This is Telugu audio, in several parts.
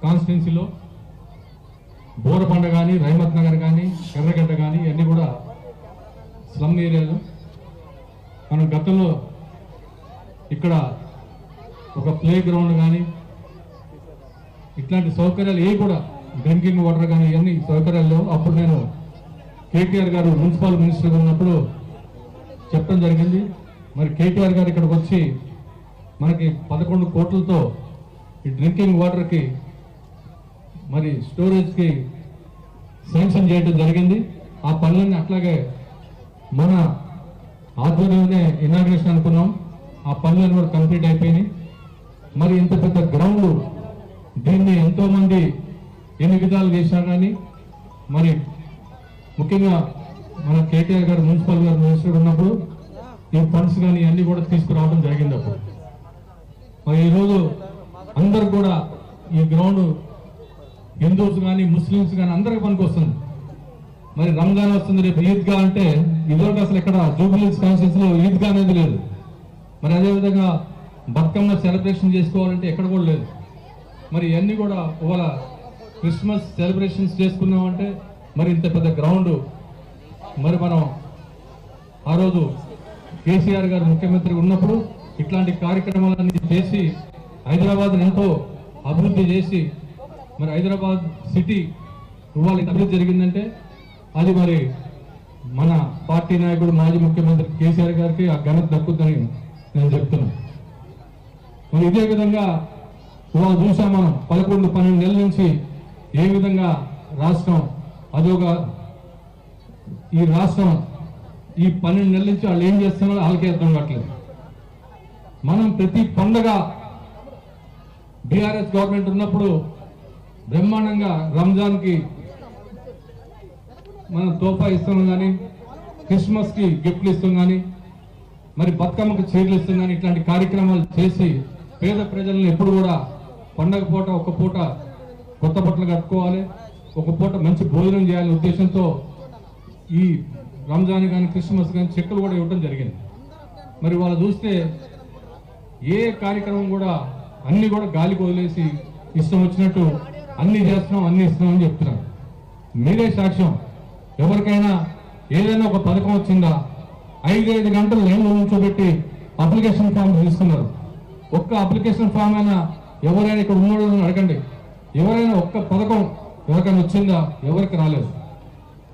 కాన్స్టిట్యున్సీలో బోరపండ కానీ, రైమత్ నగర్ కానీ, ఎర్రగడ్డ కానీ ఇవన్నీ కూడా స్లమ్ ఏరియాలు. మనం గతంలో ఇక్కడ ఒక ప్లే గ్రౌండ్ కానీ ఇట్లాంటి సౌకర్యాలు ఏ కూడా డ్రింకింగ్ వాటర్ కానీ ఇవన్నీ సౌకర్యాలు అప్పుడు నేను కేటీఆర్ గారు మున్సిపల్ మినిస్టర్గా ఉన్నప్పుడు చెప్పడం జరిగింది. మరి కేటీఆర్ గారు ఇక్కడికి వచ్చి మనకి 11 కోట్లతో ఈ డ్రింకింగ్ వాటర్కి మరి స్టోరేజ్కి శాంక్షన్ చేయడం జరిగింది. ఆ పనులన్నీ అట్లాగే మన ఆధ్వర్యంలోనే ఇనాగ్రేషన్ అనుకున్నాం. ఆ పనులన్నీ కూడా కంప్లీట్ అయిపోయినాయి. మరి ఇంత పెద్ద గ్రౌండ్ దీన్ని ఎంతోమంది ఎన్ని విధాలు చేసినా కానీ మరి ముఖ్యంగా మన కేటీఆర్ గారు మున్సిపల్ గారు మినిస్టర్ ఉన్నప్పుడు ఈ ఫండ్స్ కానీ అన్ని కూడా తీసుకురావడం జరిగింది. అప్పుడు మరి ఈరోజు అందరు కూడా ఈ గ్రౌండ్ హిందూస్ కానీ ముస్లిమ్స్ కానీ అందరికి పనికి వస్తుంది. మరి రంజాన్ వస్తుంది, రేపు ఈద్గా అంటే ఇదివరకు అసలు ఇక్కడ జూబ్లీహిల్స్ కాన్స్టిట్యున్సీలో ఈద్గా అనేది లేదు. మరి అదేవిధంగా బతుకమ్మ సెలబ్రేషన్ చేసుకోవాలంటే ఎక్కడ కూడా లేదు. మరి ఇవన్నీ కూడా ఇవాళ క్రిస్మస్ సెలబ్రేషన్స్ చేసుకున్నామంటే మరి ఇంత పెద్ద గ్రౌండ్ మరి మనం ఆ రోజు కేసీఆర్ గారు ముఖ్యమంత్రి ఉన్నప్పుడు ఇట్లాంటి కార్యక్రమాలన్నీ చేసి హైదరాబాద్ని ఎంతో అభివృద్ధి చేసి మరి హైదరాబాద్ సిటీ ఇవాళ అభివృద్ధి జరిగిందంటే అది మరి మన పార్టీ నాయకుడు మాజీ ముఖ్యమంత్రి కేసీఆర్ గారికి ఆ ఘనత దక్కుతుందని నేను చెప్తున్నాను. మరి ఇదే విధంగా ఇవాళ చూసాం మనం 11-12 నెలల నుంచి ఏ విధంగా రాష్ట్రం అదోగా ఈ రాష్ట్రం ఈ 12 నెలల నుంచి వాళ్ళు ఏం చేస్తున్నారో వాళ్ళకే అర్థం కావట్లేదు. మనం ప్రతి పండగ బీఆర్ఎస్ గవర్నమెంట్ ఉన్నప్పుడు బ్రహ్మాండంగా రంజాన్కి మనం తోఫా ఇస్తాం కానీ, క్రిస్మస్కి గిఫ్ట్లు ఇస్తాం కానీ, మరి బతుకమ్మకి చీరలు ఇస్తాం కానీ ఇట్లాంటి కార్యక్రమాలు చేసి పేద ప్రజలను ఎప్పుడు కూడా పండగ పూట ఒక పూట కొత్త బట్టలు కట్టుకోవాలి, ఒక పూట మంచి భోజనం చేయాలనే ఉద్దేశంతో ఈ రంజాన్ కానీ క్రిస్మస్ కానీ చెక్కులు కూడా ఇవ్వడం జరిగింది. మరి వాళ్ళు చూస్తే ఏ కార్యక్రమం కూడా అన్ని కూడా గాలికి వదిలేసి ఇష్టం వచ్చినట్టు అన్ని చేస్తున్నాం అన్ని ఇస్తున్నాం అని చెప్తున్నారు. మీరే సాక్ష్యం. ఎవరికైనా ఏదైనా ఒక పథకం వచ్చిందా 5 గంటలు లైన్లో కూర్చోబెట్టి అప్లికేషన్ ఫామ్ తీసుకున్నారు. ఒక్క అప్లికేషన్ ఫామ్ అయినా ఎవరైనా ఇక్కడ ఉన్నోళ్ళని అడగండి, ఎవరైనా ఒక్క పథకం ఎవరికైనా వచ్చిందా? ఎవరికి రాలేదు.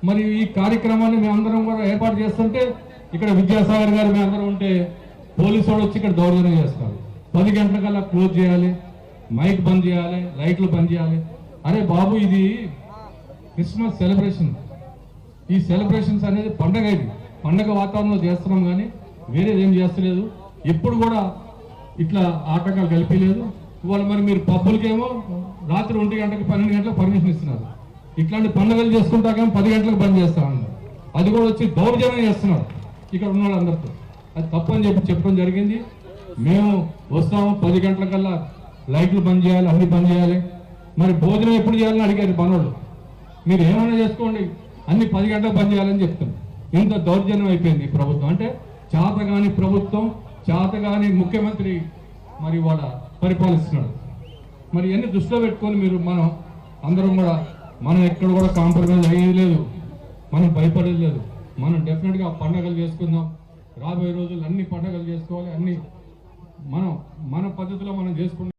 మరి ఈ కార్యక్రమాన్ని మేమందరం కూడా ఏర్పాటు చేస్తుంటే ఇక్కడ విద్యాసాగర్ గారు మేమందరం ఉంటే పోలీసు వాళ్ళు వచ్చి ఇక్కడ దౌర్జన్యం చేస్తారు. 10 గంటలకల్లా క్లోజ్ చేయాలి, మైక్ బంద్ చేయాలి, లైట్లు బంద్ చేయాలి. అరే బాబు, ఇది క్రిస్మస్ సెలబ్రేషన్. ఈ సెలబ్రేషన్స్ అనేది పండగ, ఇది పండగ వాతావరణంలో చేస్తున్నాం కానీ వేరేది ఏం చేస్తలేదు. ఎప్పుడు కూడా ఇట్లా ఆటంకాలు కలిపలేదు. ఇవాళ మరి మీరు పబ్బులకేమో రాత్రి 1 గంటకి 12 గంటలకు పర్మిషన్ ఇస్తున్నారు. ఇట్లాంటి పండుగలు చేసుకుంటాకేమో 10 గంటలకు బంద్ చేస్తామన్నారు. అది కూడా వచ్చి దౌర్జన్యం చేస్తున్నారు ఇక్కడ ఉన్న వాళ్ళందరితో. అది తప్పని చెప్పడం జరిగింది. మేము వస్తాము 10 గంటలకల్లా లైట్లు బంద్ చేయాలి, అన్ని బంద్ చేయాలి. మరి భోజనం ఎప్పుడు చేయాలని అడిగారు పనులు. మీరు ఏమైనా చేసుకోండి, అన్ని 10 గంటలకు బంద్ చేయాలని చెప్తాం. ఇంత దౌర్జన్యం అయిపోయింది ఈ ప్రభుత్వం. అంటే చేతగాని ప్రభుత్వం, చేతగాని ముఖ్యమంత్రి మరి వాళ్ళ పరిపాలిస్తున్నాడు. మరి ఇవన్నీ దృష్టిలో పెట్టుకొని మీరు మనం అందరం కూడా మనం ఎక్కడ కూడా కాంప్రమైజ్ అయ్యేది లేదు, మనం భయపడేది లేదు. మనం డెఫినెట్గా పండగలు చేసుకుందాం. రాబోయే రోజులు అన్ని పండగలు చేసుకోవాలి, అన్ని మనం మన పద్ధతిలో మనం చేసుకుంటాం.